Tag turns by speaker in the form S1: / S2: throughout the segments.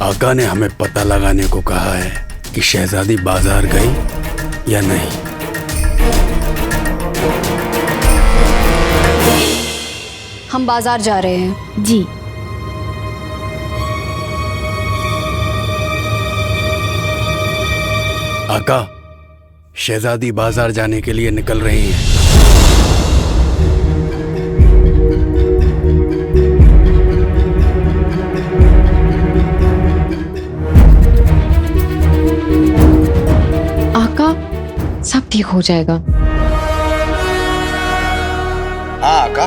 S1: आका ने हमें पता लगाने को कहा है कि शहजादी बाजार गई या नहीं।
S2: हम बाजार जा रहे हैं।
S3: जी।
S1: आका, शहजादी बाजार जाने के लिए निकल रही हैं।
S3: आका, सब ठीक हो जाएगा।
S4: हाँ आका,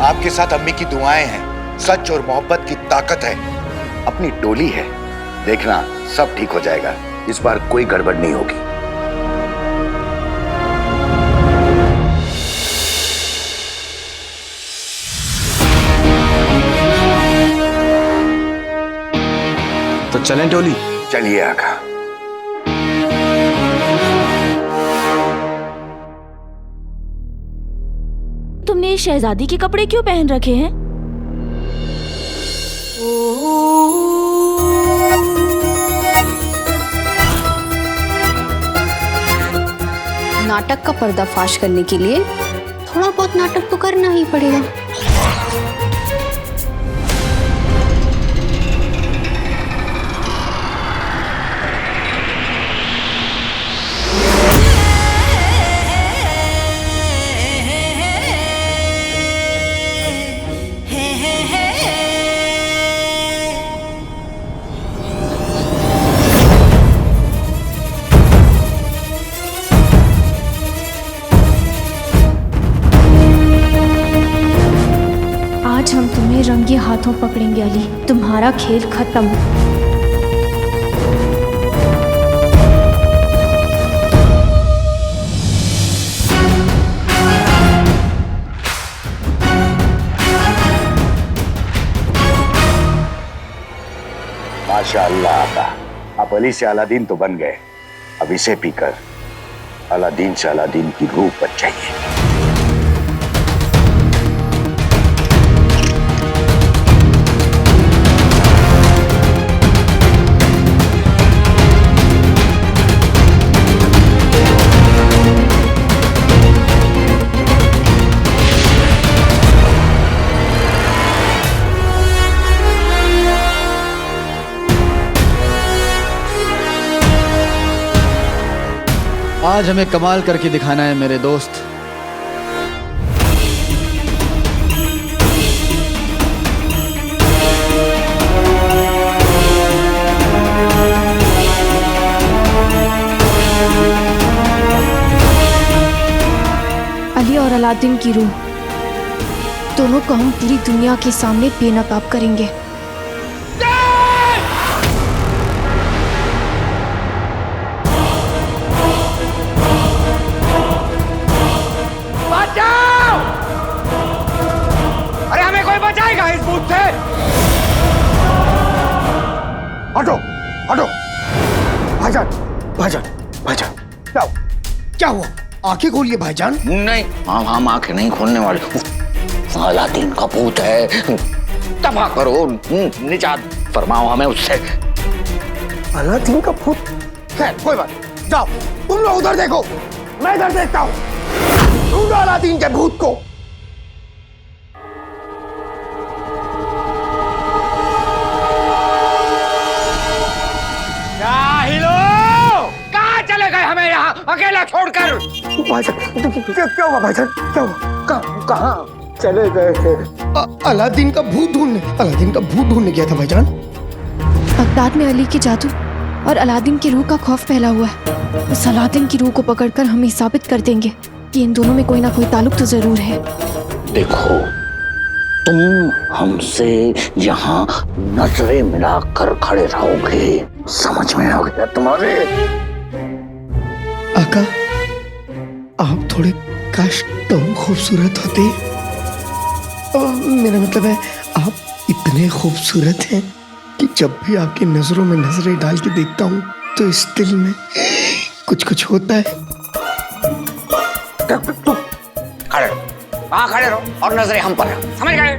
S4: आपके साथ अम्मी की दुआएं हैं। सच और मोहब्बत की ताकत है। अपनी टोली है, देखना सब ठीक हो जाएगा। इस बार कोई गड़बड़ नहीं होगी।
S5: तो चलें टोली?
S4: चलिए आका।
S6: तुमने ये शहजादी के कपड़े क्यों पहन रखे हैं?
S2: नाटक का पर्दाफाश करने के लिए थोड़ा बहुत नाटक तो करना ही पड़ेगा।
S6: आज हम तुम्हें रंगे हाथों पकड़ेंगे अली। तुम्हारा खेल खत्म।
S4: माशाअल्लाह आका, आप अली से अलादीन तो बन गए। अब इसे पीकर अलादीन से अलादीन की रूह बच जाइए।
S5: आज हमें कमाल करके दिखाना है मेरे दोस्त।
S6: अली और अलादीन की रूह दोनों को हम पूरी दुनिया के सामने बेनकाब करेंगे।
S7: अरे हमें कोई बचाएगा इस भूत से?
S4: हटो हटो। भाईजान भाईजान भाईजान,
S7: क्या हुआ? आंखें खोलिए भाईजान।
S4: नहीं, हम आंखें नहीं खोलने वाले। अलादीन का भूत है, तबाह करो, निजात फरमाओ हमें उससे।
S7: अलादीन का भूत? खैर कोई बात नहीं। जाओ तुम लोग उधर देखो, मैं इधर देखता हूँ। ढूंढो अलादीन के भूत को। हमें यहाँ अकेला छोड़कर। भाईजान क्या हुआ? भाईजान क्या हुआ? कहाँ चले गए थे? अलादीन का भूत ढूंढने गया था भाईजान।
S6: बगदाद में अली के जादू और अलादीन की रूह का खौफ फैला हुआ है। उस अलादीन की रूह को पकड़कर हम ये साबित कर देंगे कि इन दोनों में कोई ना कोई ताल्लुक तो जरूर है।
S4: देखो, तुम हमसे यहाँ नजरें मिलाकर खड़े रहोगे, समझ में आ गया तुम्हारे?
S7: आका, आप थोड़े काश तुम खूबसूरत होते। मेरा मतलब है, आप इतने खूबसूरत हैं कि जब भी आपकी नजरों में नजरें डाल के देखता हूँ तो इस दिल में कुछ होता है।
S4: खड़े रहो, खड़े रहो और नजरें हम पर, समझ गए?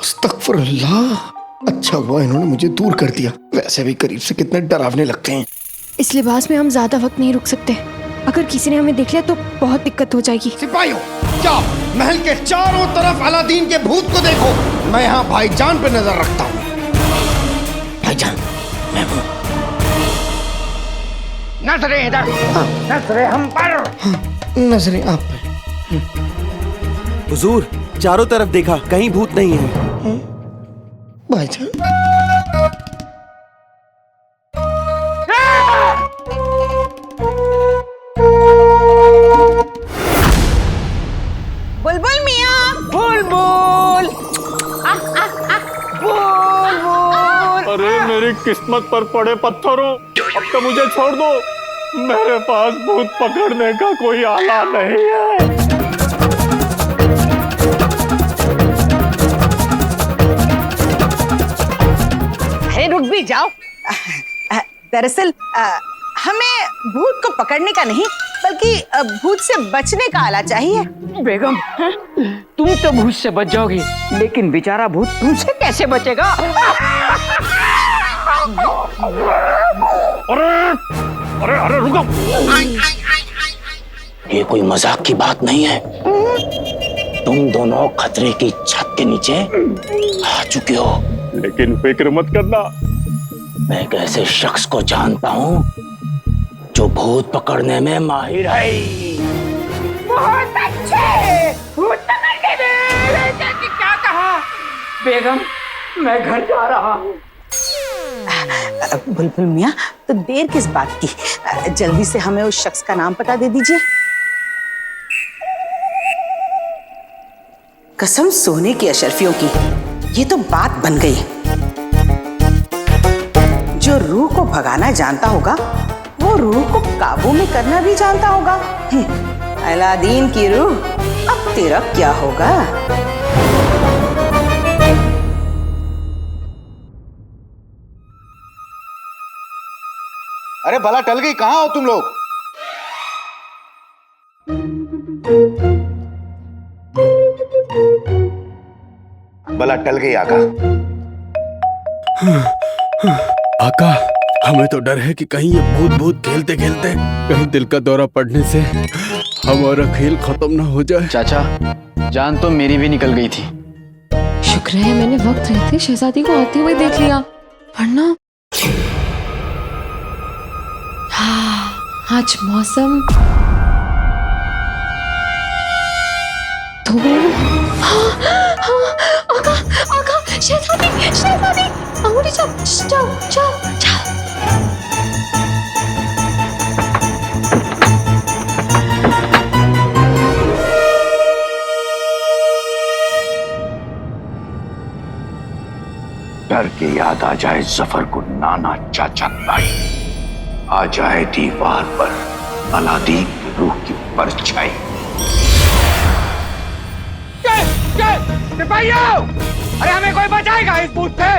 S7: अस्तगफुरुल्लाह, अच्छा हुआ इन्होंने मुझे दूर कर दिया, वैसे भी करीब से कितने डरावने लगते हैं।
S6: इस लिबास में हम ज्यादा वक्त नहीं रुक सकते। अगर किसी ने हमें देख लिया तो बहुत दिक्कत हो जाएगी।
S7: सिपाहियों, जाओ महल के चारों तरफ अलादीन के भूत को देखो। मैं यहाँ भाईजान पे नजर रखता हूँ। भाईजान, मैं हूँ।
S8: नजरें इधर, नजरें हम पर।
S7: नजरें आप पे।
S9: हुजूर, चारों तरफ देखा, कहीं भूत नहीं है।
S7: भाईजान,
S8: बुलबुल मियाँ, बुलबुल, बुलबुल।
S10: अरे मेरी किस्मत पर पड़े पत्थरों, अब तो मुझे छोड़ दो। मेरे पास भूत पकड़ने का कोई आला नहीं है।
S8: अरे रुक भी जाओ। दरअसल हमें भूत को पकड़ने का नहीं बल्कि भूत से बचने का आला चाहिए।
S11: बेगम, तुम तो भूत से बच जाओगी, लेकिन बेचारा भूत तुमसे कैसे बचेगा?
S10: अरे अरे रुको,
S1: ये कोई मजाक की बात नहीं है। तुम दोनों खतरे की छत के नीचे आ चुके हो।
S10: लेकिन फिक्र मत करना,
S1: मैं एक ऐसे शख्स को जानता हूँ जो भूत पकड़ने में माहिर है।
S11: बहुत अच्छे, भूत पकड़ के दे। क्या कहा? बेगम, मैं घर जा रहा हूँ।
S8: बुलबुल मियाँ, तो देर किस बात की? जल्दी से हमें उस शख्स का नाम पता दे दीजिए। कसम सोने की अशरफियों की, ये तो बात बन गई। जो रूह को भगाना जानता होगा वो रूह को काबू में करना भी जानता होगा। अलादीन की रूह, अब तेरा क्या होगा?
S4: अरे भला टल गई, कहाँ हो तुम लोग? भला टल गई आका।
S1: आका, हमें तो डर है कि कहीं ये भूत भूत खेलते खेलते कहीं दिल का दौरा पड़ने से हमारा खेल खत्म ना हो जाए।
S5: चाचा, जान तो मेरी भी निकल गई थी।
S3: शुक्र है मैंने वक्त रहते शहजादी को आते हुए देख लिया, वरना आज मौसम तो आका, आका, शहजादी, शहजादी, अंगूठी जाओ, जाओ, जाओ, जाओ।
S4: डर के याद आ जाए जफर को नाना चाचा ताई, आ जाए दीवार पर अलादीन की रूह की परछाई।
S11: सिपाहियों, अरे हमें कोई बचाएगा इस भूत से?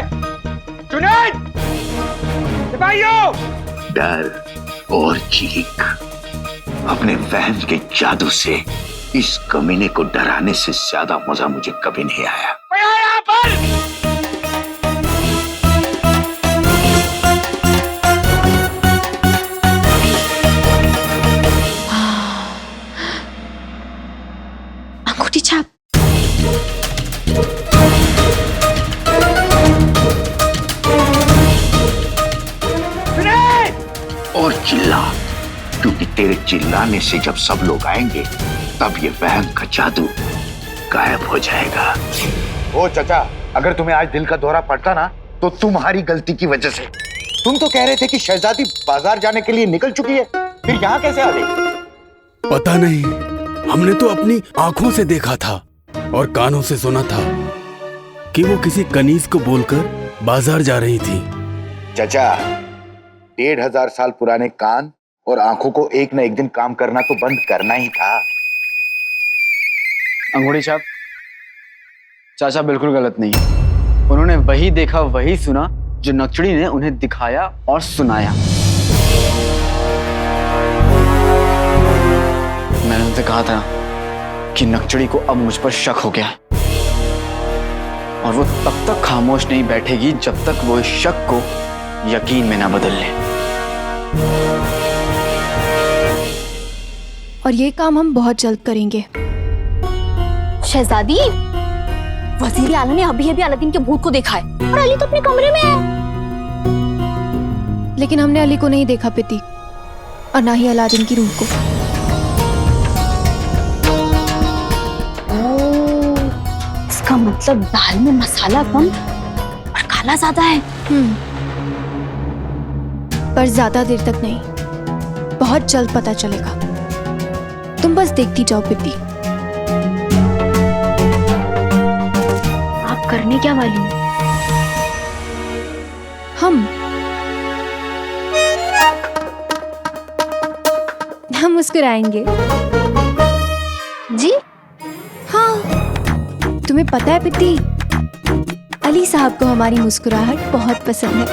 S11: जुनैद, सिपाहियों!
S4: डर और चीख, अपने वहम के जादू से इस कमीने को डराने से ज्यादा मजा मुझे कभी नहीं आया।
S11: कोई है यहाँ पर?
S3: अंगूठी छाप।
S4: और चिल्ला, क्योंकि तेरे चिल्लाने से जब सब लोग आएंगे तब ये वहम का जादू गायब हो जाएगा। ओ चाचा, अगर तुम्हें आज दिल का दौरा पड़ता ना तो तुम्हारी गलती की वजह से। तुम तो कह रहे थे कि शहजादी बाजार जाने के लिए निकल चुकी है, फिर यहाँ कैसे आ गई?
S1: पता नहीं, हमने तो अपनी आंखों से देखा था और कानों से सुना था कि वो किसी कनीज को बोलकर बाजार जा रही थी।
S4: चाचा, 1500 साल पुराने कान और आंखों को एक न एक दिन काम करना तो बंद करना ही था।
S5: अंगूठी छाप, चाचा बिल्कुल गलत नहीं है। उन्होंने वही देखा, वही सुना जो नक्चड़ी ने उन्हें दिखाया और सुनाया। मैंने उनसे कहा था कि नक्चड़ी को अब मुझ पर शक हो गया है। और वो तब तक खामोश नहीं बैठेगी जब तक वो इस शक को यकीन में ना बदल ले।
S6: और ये काम हम बहुत जल्द करेंगे।
S2: शहजादी, वजीर आला ने अभी अभी अलादीन के भूत को देखा है और अली तो अपने कमरे में है।
S6: लेकिन हमने अली को नहीं देखा पिती, और ना ही अलादीन की रूह को।
S2: इसका मतलब दाल में मसाला कम और काला ज्यादा है।
S6: पर ज्यादा देर तक नहीं, बहुत जल्द पता चलेगा। तुम बस देखती जाओ पिती।
S2: आप करने क्या वाली हो?
S6: हम मुस्कुराएंगे।
S2: जी
S6: हाँ, तुम्हें पता है पिती, अली साहब को हमारी मुस्कुराहट बहुत पसंद है।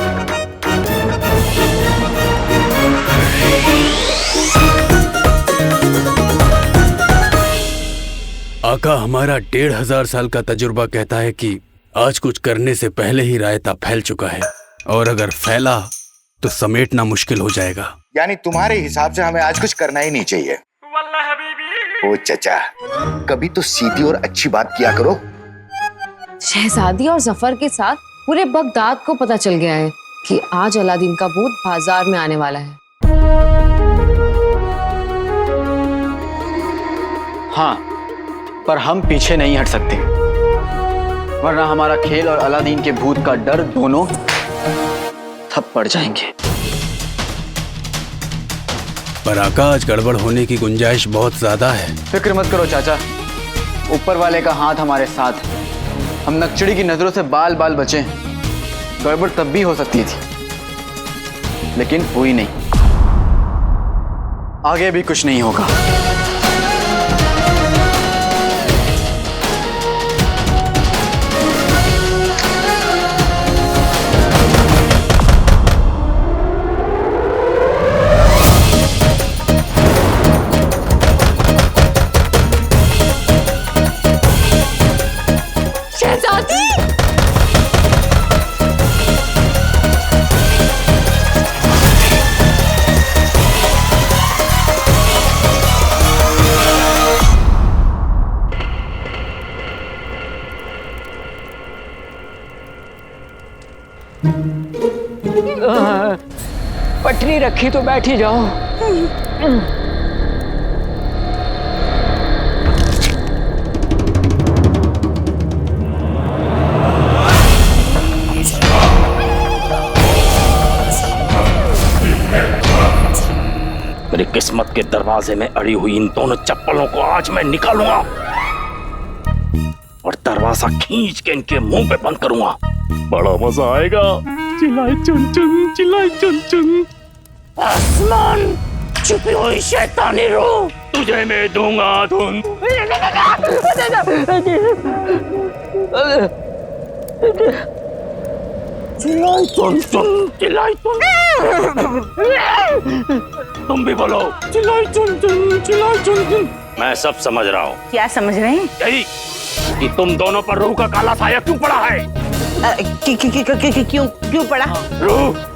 S1: आका, हमारा 1500 साल का तजुर्बा कहता है कि आज कुछ करने से पहले ही रायता फैल चुका है, और अगर फैला तो समेटना मुश्किल हो जाएगा।
S4: यानी तुम्हारे हिसाब से हमें आज कुछ करना ही नहीं चाहिए। ओ चचा, कभी तो सीधी और अच्छी बात किया करो।
S12: शहजादी और जफर के साथ पूरे बगदाद को पता चल गया है कि आज अलादीन का भूत बाजार में आने वाला है।
S5: हाँ, पर हम पीछे नहीं हट सकते, वरना हमारा खेल और अलादीन के भूत का डर दोनों ठप पड़ जाएंगे।
S1: पर आका, आज गड़बड़ होने की गुंजाइश बहुत ज्यादा है।
S5: फिक्र मत करो चाचा, ऊपर वाले का हाथ हमारे साथ है। हम नक्चड़ी की नजरों से बाल बाल बचे। गड़बड़ तब भी हो सकती थी, लेकिन हुई नहीं। आगे भी कुछ नहीं होगा।
S11: पटरी रखी तो बैठी जाओ।
S10: मेरी किस्मत के दरवाजे में अड़ी हुई इन दोनों चप्पलों को आज मैं निकालूंगा और दरवाजा खींच के इनके मुंह पे बंद करूंगा। बड़ा मजा आएगा। चिल्लाई चुन चुन, चिल्लाई चुन चुन। आसमान, छुपी हुई शैतानी रूह, तुझे मैं दूंगा धुन। चिल्लाई चुन चुन, चिल्लाई चुन। तुम भी बोलो, चिल्लाई चुन चुन, चिल्लाई चुन चुन। मैं सब समझ रहा हूँ।
S8: क्या समझ रहे हैं?
S10: यही कि तुम दोनों पर रूह का काला साया क्यों पड़ा है।
S8: क्यों पड़ा?
S10: रूह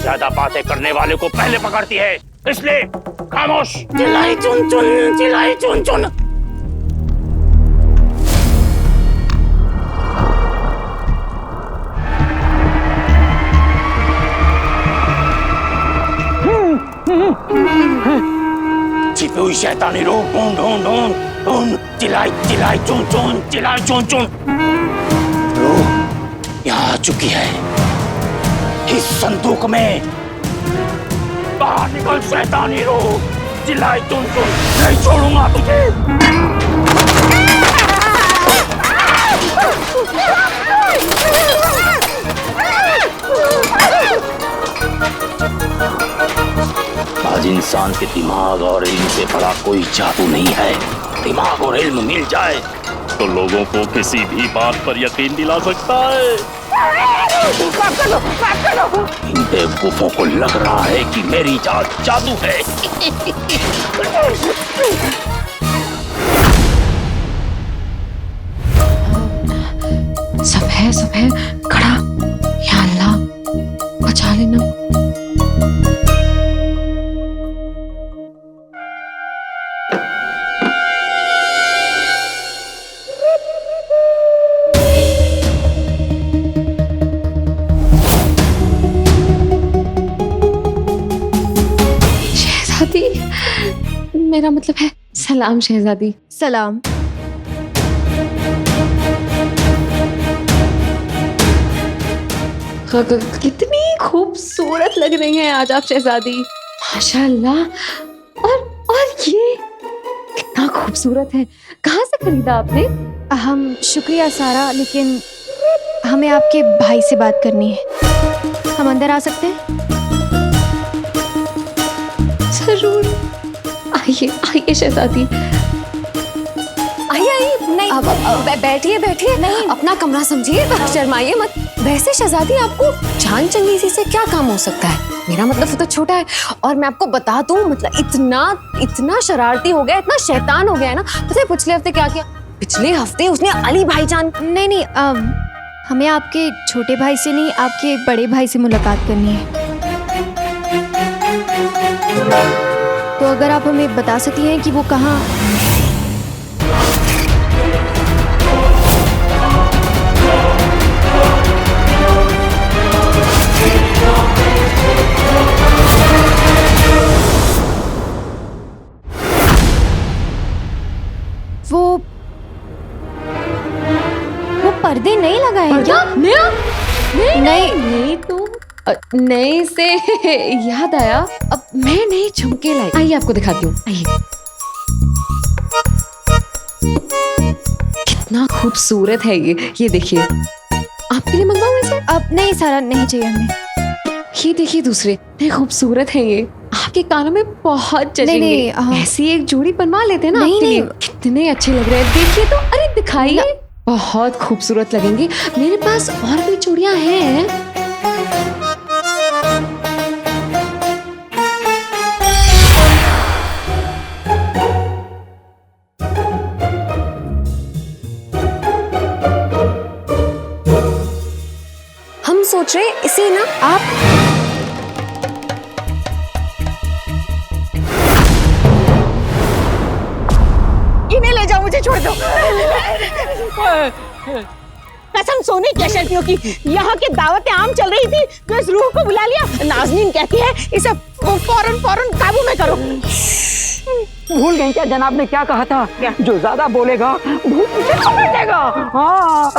S10: ज्यादा बातें करने वाले को पहले पकड़ती है, इसलिए खामोश। चिल्लाई चुन चुन, चिल्लाई चुन चुन। छिपी हुई शैतानी रूह ढूंढ ढूंढ ढूंढ ढूंढ। चिल्लाई चिल्लाई चुन चुन, चिल्लाई चुन चुन। रूह यहाँ आ चुकी है, इस संदूक में। बाहर निकल शैतानी रूह, चिल्लाई चुन चुन, नहीं छोड़ूंगा तुझे। आज इंसान के दिमाग और इल्म से बड़ा कोई जादू नहीं है। दिमाग और इल्म मिल जाए तो लोगों को किसी भी बात पर यकीन दिला सकता है। इन बेवकूफों को लग रहा है कि मेरी जात जादू है।
S12: सब है खड़ा। या अल्लाह बचा लेना। शहजादी, मेरा मतलब है सलाम शहजादी।
S6: सलाम।
S12: कितनी खूबसूरत लग रही हैं आज आप शहजादी, माशाल्लाह। और ये कितना खूबसूरत है, कहाँ से खरीदा आपने?
S6: हम शुक्रिया सारा, लेकिन हमें आपके भाई से बात करनी है। हम अंदर आ सकते हैं?
S12: जरूर, आइए आइए शहजादी, आइए आइए। नहीं, बैठिए बैठिए, नहीं अपना कमरा समझिए, शर्माइए मत। वैसे शहजादी आपको जान चंगेजी से क्या काम हो सकता है? मेरा मतलब तो छोटा है, और मैं आपको बता दूं, मतलब इतना शरारती हो गया, इतना शैतान हो गया है ना। पता है पिछले हफ्ते क्या किया? पिछले हफ्ते उसने अली भाईजान।
S6: नहीं, हमें आपके छोटे भाई से नहीं, आपके बड़े भाई से मुलाकात करनी है। तो अगर आप हमें बता सकती हैं कि वो कहाँ। वो पर्दे नहीं लगाए हैं क्या?
S12: नहीं तो नए से याद आया, अब मैं नए झुमके लाई। आइए आपको दिखाती हूँ, आइए। कितना खूबसूरत है ये देखिए। आपके लिए मंगवाऊं इसे?
S6: अब नहीं सारा, नहीं चाहिए हमें।
S12: ये देखिए दूसरे, इतने खूबसूरत है ये, आपके कानों में बहुत जचेंगे। ऐसी एक जोड़ी बनवा लेते हैं ना आपके लिए। कितने अच्छे लग रहे हैं, देखिए तो। अरे दिखाइए, बहुत खूबसूरत लगेंगे। मेरे पास और भी चूड़ियां हैं। हम सोच रहे इसे ना आप
S8: इन्हें ले जाओ, मुझे छोड़ दो। कसम सोने की शर्तियों की, यहाँ की दावत आम चल रही थी तो इस रूह को बुला लिया। नाज़नीन कहती है इसे फौरन काबू में करो।
S11: भूल गई क्या जनाब ने क्या कहा था? क्या? जो ज्यादा बोलेगा भूत उसे पकड़ेगा। हाँ,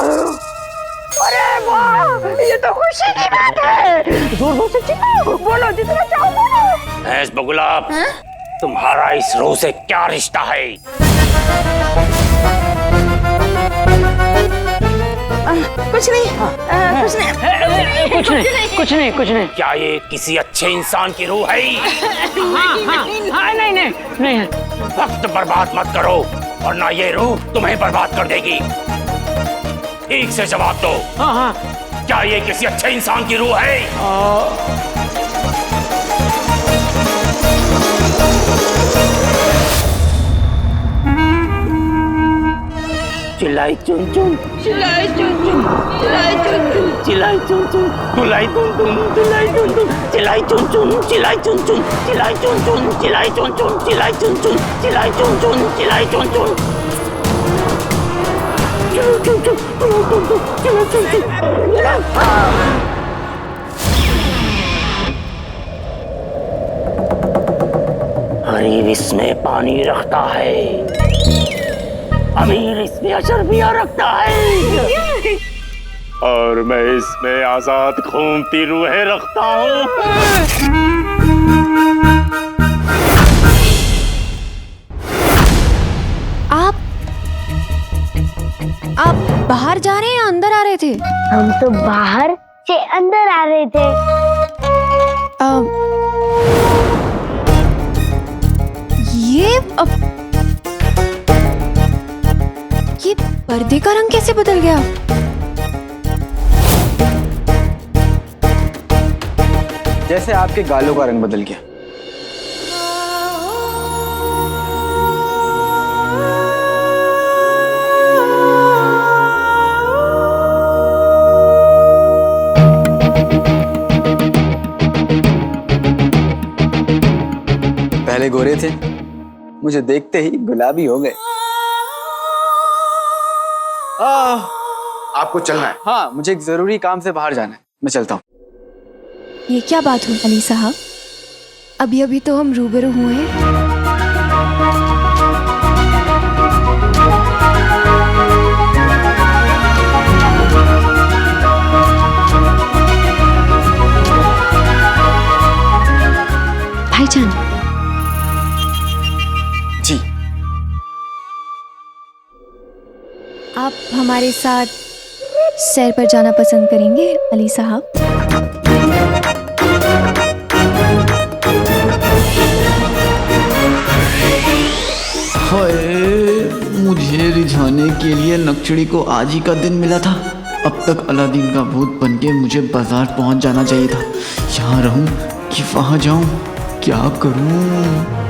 S11: अरे वाह, ये तो खुशी की बात है। जोर से चिल्लाओ, बोलो जितना चाहो बोलो।
S10: भैंस बगुला, तुम्हारा इस रूह से क्या रिश्ता है?
S8: कुछ नहीं,
S11: कुछ नहीं।
S10: क्या ये किसी अच्छे इंसान की रूह है?
S11: नहीं।
S10: वक्त बर्बाद मत करो, वरना ये रूह तुम्हें बर्बाद कर देगी। ठीक से जवाब दो।
S11: हाँ।
S10: क्या ये किसी अच्छे इंसान की रूह है? चिल्लाई चुन चुन, चिल्लाई चुन चुन, चिल्लाई चुन चुन, चिल्लाई चुन चुन, चिल्लाई चुन चुन, चिल्लाई चुन चुन, चिल्लाई चुन चुन, चिल्लाई चुन चुन, चिल्लाई चुन चुन, चिल्लाई चुन चुन, चिल्लाई चुन चुन, चिल्लाई चुन चुन, चिल्लाई चुन चुन, गरीब इसमें पानी रखता है, अमीर इसमें अशरफिया रखता है, और मैं इसमें आजाद घूमती रूहें रखता हूँ।
S6: आप बाहर जा रहे हैं या अंदर आ रहे थे?
S3: हम तो बाहर से अंदर आ रहे थे।
S6: ये पर्दे का रंग कैसे बदल गया?
S5: जैसे आपके गालों का रंग बदल गया। थोड़े गोरे थे, मुझे देखते ही गुलाबी हो गए।
S4: आपको चलना है?
S5: हाँ, मुझे एक जरूरी काम से बाहर जाना है, मैं चलता हूँ।
S6: ये क्या बात हुई अली साहब? अभी अभी तो हम रूबरू हुए हैं।
S2: भाईजान,
S5: जी।
S6: आप हमारे साथ सैर पर जाना पसंद करेंगे अली साहब?
S5: मुझे रिझाने के लिए नक्चड़ी को आज ही का दिन मिला था। अब तक अलादीन का भूत बनके मुझे बाजार पहुंच जाना चाहिए था। यहाँ रहूं कि वहां जाऊं, क्या करूं?